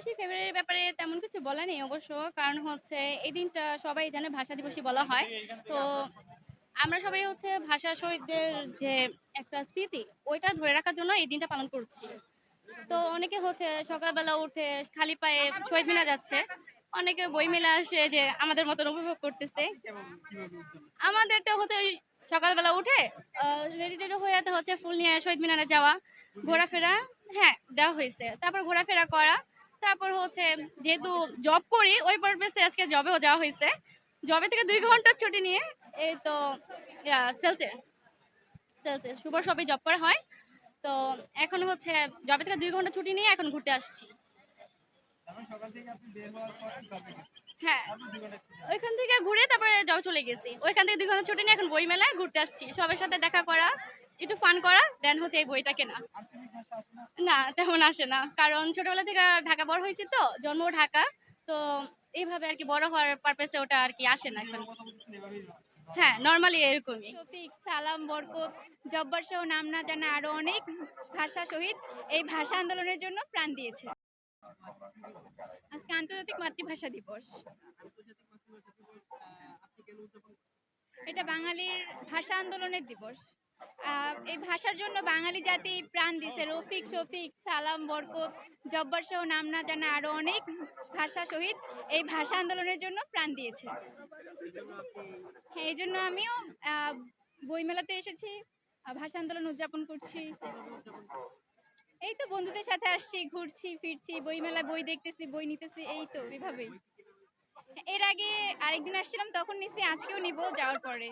দিবসী ফেব্রুয়ারির ব্যাপারে তেমন কিছু বলা নেই অবশ্য। কারণ হচ্ছে এই দিনটা সবাই জানে ভাষা দিবসই বলা হয়। তো আমরা সবাই হচ্ছে ভাষা শহীদদের যে একটা স্মৃতি, ওইটা ধরে রাখার জন্য এই দিনটা পালন করছি। তো অনেকে হচ্ছে সকালবেলা উঠে খালি পায়ে শহীদ মিনার যাচ্ছে। অনেকে বই মেলা আসে যে আমাদের মতন উপভোগ করতেছে। আমাদেরটা হচ্ছে ওই সকালবেলা উঠে রেডি টেডি হয়ে তো হচ্ছে ফুল নিয়ে শহীদ মিনারে যাওয়া, ঘোরাফেরা, হ্যাঁ দেওয়া হয়েছে। তারপর ঘোরাফেরা করা, তারপর হচ্ছে যেহেতু জব করি ওই পারপাসে আজকে জবেও যাওয়া হয়েছে। জবে থেকে 2 ঘন্টা ছুটি নিয়ে এই তো সেলসে সেলসে শুভ সবই জব করা হয়। তো এখন হচ্ছে জবে থেকে 2 ঘন্টা ছুটি নিয়ে এখন ঘুরতে আসছি। হ্যাঁ, ওইখান থেকে ঘুরে তারপরে জবে চলে গেছি। ওইখান থেকে 2 ঘন্টা ছুটি নিয়ে এখন বই মেলায় ঘুরতে আসছি, সবার সাথে দেখা করা, একটু ফান করা, দেন হচ্ছে এই বইটা কেনা। না তেমন আসে না, কারণ ছোটবেলা থেকে ঢাকা বড় হয়েছি, তো জন্ম ঢাকা। তো এইভাবে আর কি বড় হওয়ার পারপাসে ওটা আর কি আসে না এখন। হ্যাঁ, নরমালি এরকমই। শফিক, সালাম, বরকত, জব্বার সহ নাম না জানা আরো অনেক ভাষা শহীদ এই ভাষা আন্দোলনের জন্য প্রাণ দিয়েছে। আজকে আন্তর্জাতিক মাতৃভাষা দিবস। এটা বাঙালির ভাষা আন্দোলনের দিবস। এই ভাষার জন্য বাঙালি জাতি প্রাণ দিছে। রফিক, শফিক, সালাম, বরকত, জব্বার সহ নাম না জানা আরো অনেক ভাষা শহীদ এই ভাষা আন্দোলনের জন্য প্রাণ দিয়েছে। হ্যাঁ, এই জন্য আমিও বইমেলাতে এসেছি, ভাষা আন্দোলন উদযাপন করছি। এই তো বন্ধুদের সাথে আসছি, ঘুরছি ফিরছি, বইমেলায় বই দেখতেছি, বই নিতেছি, এই তো এভাবেই। এর আগে আরেকদিন আসছিলাম, তখন নিচ্ছি, আজকেও নিব যাওয়ার পরে।